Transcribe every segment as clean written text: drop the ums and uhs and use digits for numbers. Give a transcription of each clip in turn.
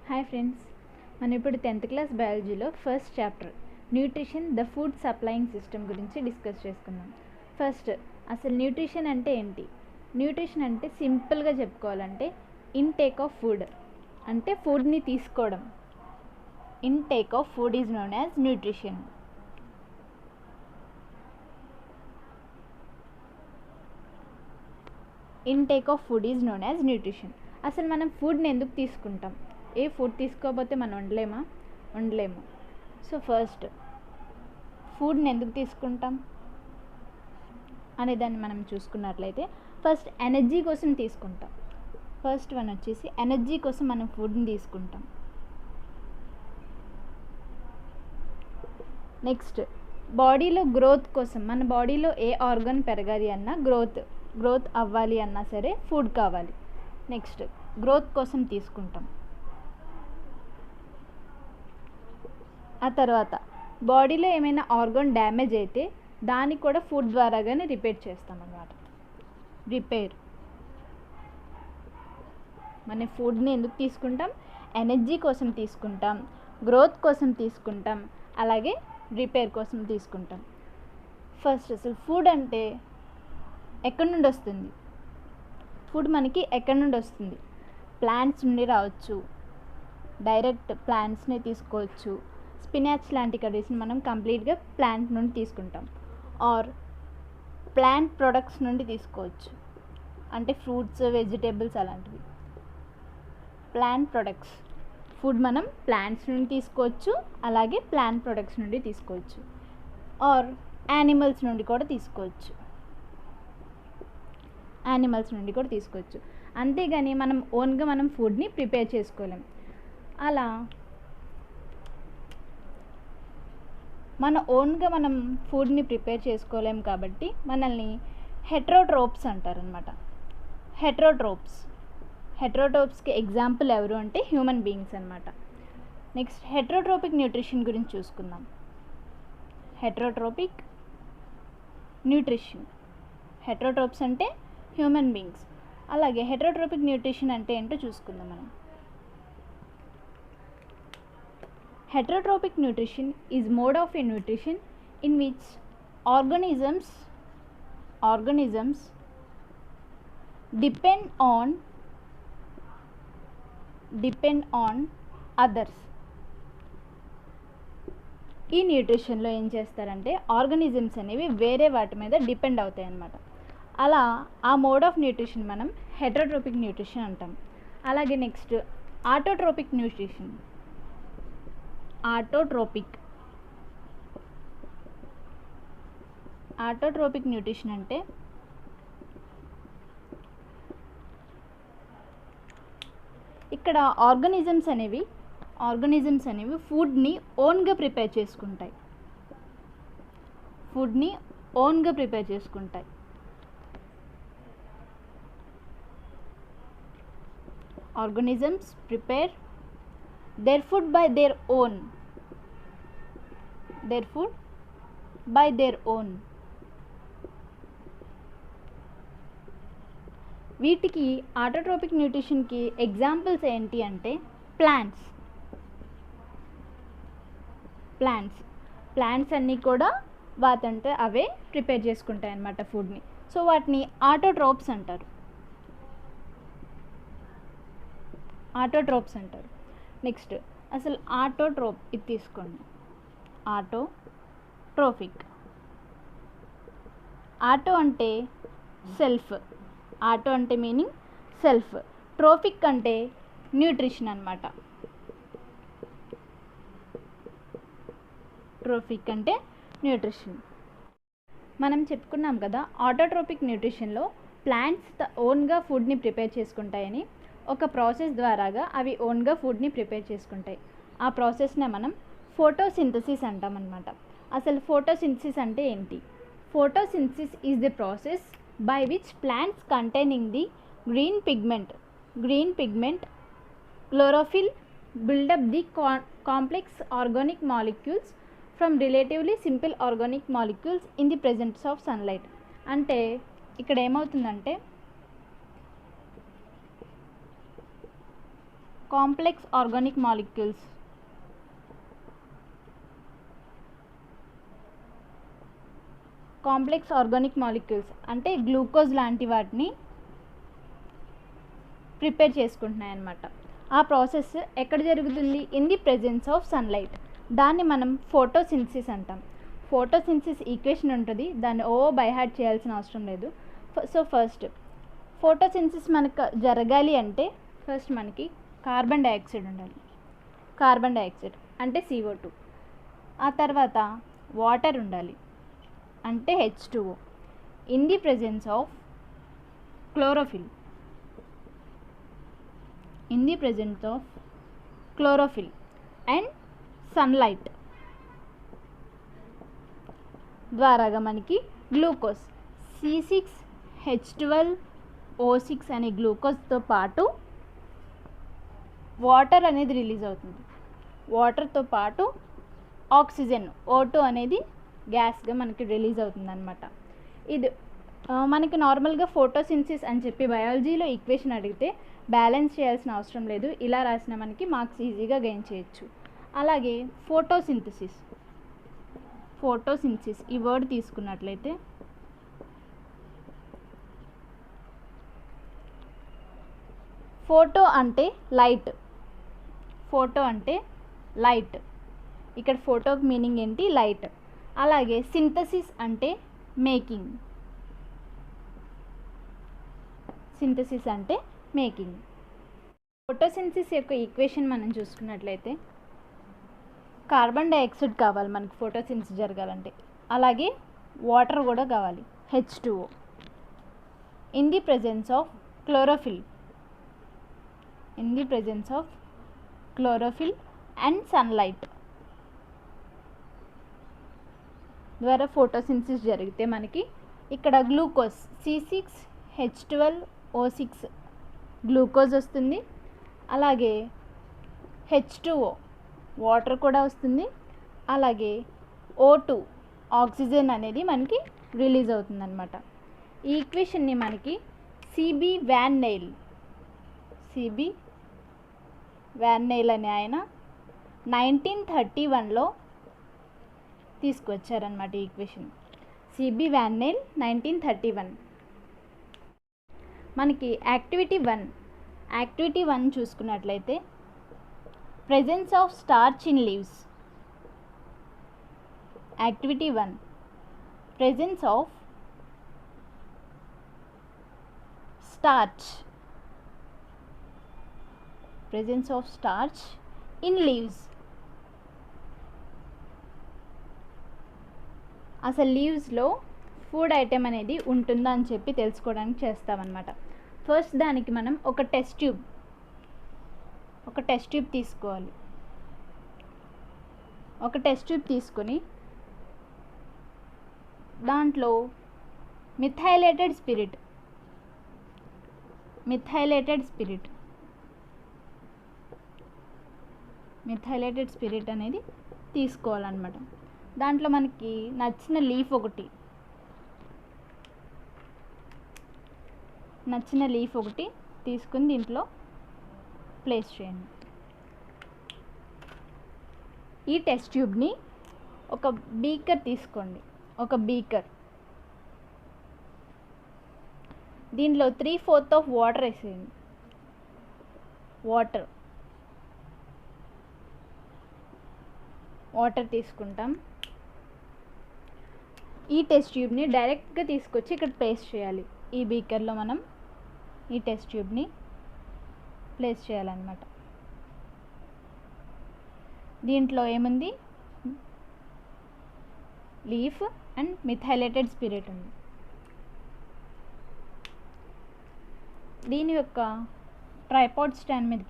Hi friends, మనం ఇప్పుడు 10th class బయాలజీలో first chapter nutrition the food supplying system గురించి డిస్కస్ చేసుకుందాం. ఫస్ట్ అసలు న్యూట్రిషన్ అంటే ఏంటి? న్యూట్రిషన్ అంటే సింపుల్గా చెప్పుకోవాలంటే ఇన్టేక్ ఆఫ్ ఫుడ్, అంటే ఫుడ్ని తీసుకోవడం. Intake of food is known as nutrition. Intake of food is known as nutrition. అసలు మనం ఫుడ్ని ఎందుకు తీసుకుంటాం? ఏ ఫుడ్ తీసుకోకపోతే మనం ఉండలేము. సో ఫస్ట్ ఫుడ్ని ఎందుకు తీసుకుంటాం అనే దాన్ని మనం చూసుకున్నట్లయితే ఫస్ట్ ఎనర్జీ కోసం తీసుకుంటాం. ఫస్ట్ వన్ వచ్చేసి ఎనర్జీ కోసం మనం ఫుడ్ని తీసుకుంటాం. నెక్స్ట్ బాడీలో గ్రోత్ కోసం, మన బాడీలో ఏ ఆర్గన్ పెరగాలి అన్నా గ్రోత్ అవ్వాలి అన్నా సరే ఫుడ్ కావాలి. నెక్స్ట్ గ్రోత్ కోసం తీసుకుంటాం. ఆ తర్వాత బాడీలో ఏమైనా ఆర్గన్ డ్యామేజ్ అయితే దాన్ని కూడా ఫుడ్ ద్వారాగానే రిపేర్ చేస్తాం అన్నమాట. మన ఫుడ్ని ఎందుకు తీసుకుంటాం? ఎనర్జీ కోసం తీసుకుంటాం, గ్రోత్ కోసం తీసుకుంటాం, అలాగే రిపేర్ కోసం తీసుకుంటాం. ఫస్ట్ అసలు ఫుడ్ అంటే ఎక్కడి నుండి వస్తుంది? ఫుడ్ మనకి ఎక్కడి నుండి వస్తుంది? ప్లాంట్స్ నుండి రావచ్చు, డైరెక్ట్ ప్లాంట్స్ని తీసుకోవచ్చు. స్పినాచ్ లాంటి కర్రీస్ని మనం కంప్లీట్గా ప్లాంట్ నుండి తీసుకుంటాం. ఆర్ ప్లాంట్ ప్రొడక్ట్స్ నుండి తీసుకోవచ్చు, అంటే ఫ్రూట్స్, వెజిటేబుల్స్ అలాంటివి. ప్లాంట్ ప్రొడక్ట్స్ ఫుడ్ మనం ప్లాంట్స్ నుండి తీసుకోవచ్చు, అలాగే ప్లాంట్ ప్రొడక్ట్స్ నుండి తీసుకోవచ్చు. ఆర్ యానిమల్స్ నుండి కూడా తీసుకోవచ్చు. అంతేగాని మనం ఓన్గా మనం ఫుడ్ని ప్రిపేర్ చేసుకోలేం. అలా మన ఓన్గా మనం ఫుడ్ని ప్రిపేర్ చేసుకోలేం కాబట్టి మనల్ని హెట్రోట్రోప్స్ అంటారనమాట. హెట్రోట్రోప్స్కి ఎగ్జాంపుల్ ఎవరు అంటే హ్యూమన్ బీయింగ్స్ అనమాట. నెక్స్ట్ హెట్రోట్రోపిక్ న్యూట్రిషన్ గురించి చూసుకుందాం. హెట్రోట్రోప్స్ అంటే హ్యూమన్ బీయింగ్స్. అలాగే హెట్రోట్రోపిక్ న్యూట్రిషన్ అంటే ఏంటో చూసుకుందాం మనం. Heterotropic nutrition is mode of a nutrition in which organisms depend on others. ఈ న్యూట్రిషన్లో ఏం చేస్తారంటే ఆర్గానిజమ్స్ అనేవి వేరే వాటి మీద డిపెండ్ అవుతాయి అన్నమాట. అలా ఆ మోడ్ ఆఫ్ న్యూట్రిషన్ మనం హెటరోట్రోపిక్ న్యూట్రిషన్ అంటాం. అలాగే next autotrophic nutrition. Autotrophic nutrition అంటే ఇక్కడ ఆర్గానిజమ్స్ అనేవి ఫుడ్ని ఓన్గా ప్రిపేర్ చేసుకుంటాయి. Organisms prepare their food by their own. వీటికి ఆటోట్రోపిక్ న్యూట్రిషన్కి ఎగ్జాంపుల్స్ ఏంటి అంటే ప్లాంట్స్ అన్నీ కూడా వాటంటే అవే ప్రిపేర్ చేసుకుంటాయి అన్నమాట ఫుడ్ని. సో వాటిని ఆటోట్రోప్స్ అంటారు. నెక్స్ట్ అసలు ఆటోట్రోప్ ఇది తీసుకోండి. ఆటోట్రోపిక్, ఆటో అంటే సెల్ఫ్, ఆటో అంటే మీనింగ్ సెల్ఫ్, ట్రోపిక్ అంటే న్యూట్రిషన్ అన్నమాట. మనం చెప్పుకున్నాం కదా ఆటోట్రోపిక్ న్యూట్రిషన్లో ప్లాంట్స్ ఓన్గా ఫుడ్ని ప్రిపేర్ చేసుకుంటాయని. ఒక ప్రాసెస్ ద్వారాగా అవి ఓన్గా ఫుడ్ని ప్రిపేర్ చేసుకుంటాయి. ఆ ప్రాసెస్నే మనం ఫోటోసింథసిస్ అంటాం అన్నమాట. అసలు ఫోటోసింథసిస్ అంటే ఏంటి? Photosynthesis is the process by which plants containing the green pigment chlorophyll build up the complex organic molecules from relatively simple organic molecules in the presence of sunlight. అంటే ఇక్కడ ఏమవుతుందంటే complex organic molecules. Complex organic molecules అంటే glucose లాంటి వాటిని prepare చేసుకుంటున్నాయి అన్నమాట. ఆ process ఎక్కడ జరుగుతుంది? In the presence of sunlight. దాన్ని మనం ఫోటోసింథసిస్ అంటాం. ఫోటోసింథసిస్ ఈక్వేషన్ ఉంటుంది, దాన్ని బై హార్ట్ చేయాల్సిన అవసరం లేదు. సో ఫస్ట్ ఫోటోసింథసిస్ మనకు జరగాలి అంటే ఫస్ట్ మనకి కార్బన్ డైఆక్సైడ్ ఉండాలి. కార్బన్ డైఆక్సైడ్ అంటే CO2. ఆ తర్వాత వాటర్ ఉండాలి అంటే H2O. In the presence of chlorophyll. In the presence of chlorophyll and sunlight ద్వారాగా మనకి గ్లూకోజ్ C6H12O6 అనే గ్లూకోజ్తో పాటు వాటర్ అనేది రిలీజ్ అవుతుంది. వాటర్తో పాటు ఆక్సిజన్ O2 అనేది గ్యాస్గా మనకి రిలీజ్ అవుతుంది అనమాట. ఇది మనకి నార్మల్గా ఫోటోసింథసిస్ అని చెప్పి బయాలజీలో ఈక్వేషన్ అడిగితే బ్యాలెన్స్ చేయాల్సిన అవసరం లేదు, ఇలా రాసిన మనకి మార్క్స్ ఈజీగా గెయిన్ చేయొచ్చు. అలాగే ఫోటోసింథసిస్ ఈ వర్డ్ తీసుకున్నట్లయితే ఫోటో అంటే లైట్. ఇక్కడ ఫోటోకి మీనింగ్ ఏంటి? లైట్. అలాగే సింథసిస్ అంటే మేకింగ్. ఫోటోసింథసిస్ యొక్క ఈక్వేషన్ మనం చూసుకున్నట్లయితే కార్బన్ డైఆక్సైడ్ కావాలి మనకి ఫోటోసింథసిస్ జరగాలంటే, అలాగే వాటర్ కూడా కావాలి H2O. In the presence of chlorophyll and sunlight ద్వారా ఫోటోసింథసిస్ జరిగితే మనకి ఇక్కడ గ్లూకోజ్ C6H12O6 గ్లూకోజ్ వస్తుంది, అలాగే H2O వాటర్ కూడా వస్తుంది, అలాగే O2 ఆక్సిజన్ అనేది మనకి రిలీజ్ అవుతుందన్నమాట. ఈ ఈక్వేషన్ని మనకి సిబి వ్యాన్ నెయిల్ అనే ఆయన 1931లో తీసుకొచ్చారనమాట ఈ ఈక్వేషన్. CB van nail 1931. మనకి యాక్టివిటీ 1 చూసుకున్నట్లయితే presence of starch in leaves. Activity 1 presence of starch in leaves. అసలు లీవ్స్లో ఫుడ్ ఐటెం అనేది ఉంటుందా అని చెప్పి తెలుసుకోవడానికి చేస్తామన్నమాట. ఫస్ట్ దానికి మనం ఒక టెస్ట్ ట్యూబ్ తీసుకోవాలి. ఒక టెస్ట్ ట్యూబ్ తీసుకొని దాంట్లో మిథైలేటెడ్ స్పిరిట్ అనేది తీసుకోవాలన్నమాట. దాంట్లో మనకి నచ్చిన లీఫ్ ఒకటి తీసుకుని దీంట్లో ప్లేస్ చేయండి. ఈ టెస్ట్ ట్యూబ్ని ఒక బీకర్ తీసుకోండి. దీంట్లో 3/4 ఆఫ్ వాటర్ వేసేయండి. వాటర్ తీసుకుంటాం. ఈ టెస్ట్ ట్యూబ్ని డైరెక్ట్గా తీసుకొచ్చి ఇక్కడ ప్లేస్ చేయాలి. ఈ బీకర్లో మనం ఈ టెస్ట్ ట్యూబ్ని ప్లేస్ చేయాలన్నమాట. దీంట్లో ఏముంది? లీఫ్ అండ్ మిథైలేటెడ్ స్పిరిట్ ఉంది. దీని యొక్క ట్రైపాడ్ స్టాండ్ మీద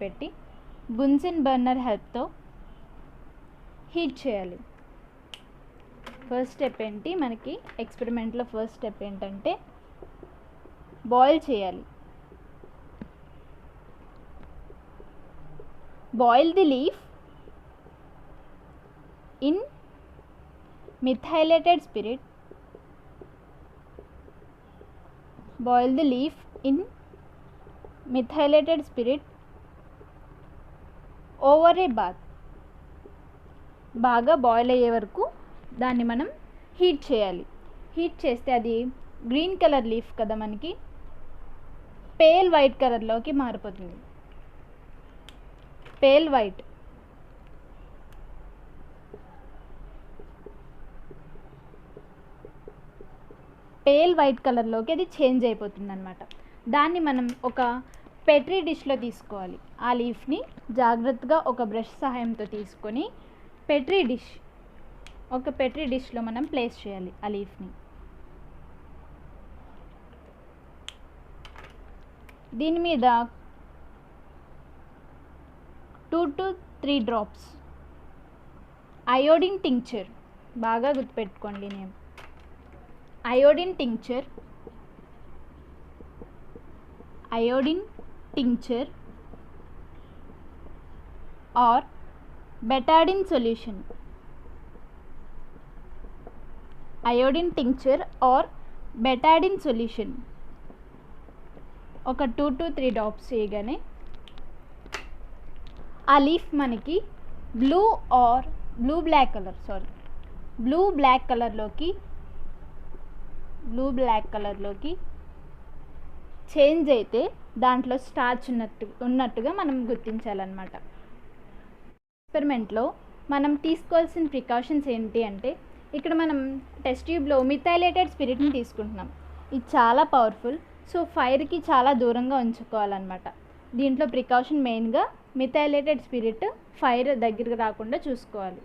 పెట్టి బున్సెన్ బర్నర్ హెల్ప్తో హీట్ చేయాలి. ఫస్ట్ స్టెప్ ఏంటి? మనకి ఎక్స్పెరిమెంట్లో ఫస్ట్ స్టెప్ ఏంటంటే బాయిల్ చేయాలి. Boil the leaf in methylated spirit. Boil the leaf in methylated spirit over a bath. బాగా బాయిల్ అయ్యే వరకు దాన్ని మనం హీట్ చేయాలి. హీట్ చేస్తే అది గ్రీన్ కలర్ లీఫ్ కదా, మనకి పేల్ వైట్ కలర్లోకి మారిపోతుంది. పేల్ వైట్, పేల్ వైట్ కలర్లోకి అది చేంజ్ అయిపోతుంది అన్నమాట. దాన్ని మనం ఒక పెట్రీ డిష్లో తీసుకోవాలి. ఆ లీఫ్ని జాగ్రత్తగా ఒక బ్రష్ సహాయంతో తీసుకొని ఒక పెట్రీ డిష్లో మనం ప్లేస్ చేయాలి ఆ లీఫ్ని. దీని మీద 2 to 3 drops అయోడిన్ టింక్చర్, బాగా గుర్తుపెట్టుకోండి name, iodine tincture or Betadine solution. Iodine tincture or Betadine solution ఒక 2 to 3 డ్రాప్స్ చేయగానే ఆ లీఫ్ మనకి బ్లూ బ్లాక్ కలర్లోకి చేంజ్ అయితే దాంట్లో స్టార్చ్ ఉన్నట్టుగా మనం గుర్తించాలన్నమాట. ఎక్స్పెరిమెంట్లో మనం తీసుకోవాల్సిన ప్రికాషన్స్ ఏంటి అంటే, ఇక్కడ మనం టెస్ట్ ట్యూబ్లో మిథైలేటెడ్ స్పిరిట్ని తీసుకుంటున్నాం. ఇది చాలా పవర్ఫుల్, సో ఫైర్కి చాలా దూరంగా ఉంచుకోవాలన్నమాట. దీంట్లో ప్రికాషన్ మెయిన్గా మిథైలేటెడ్ స్పిరిట్ ఫైర్ దగ్గరికి రాకుండా చూసుకోవాలి.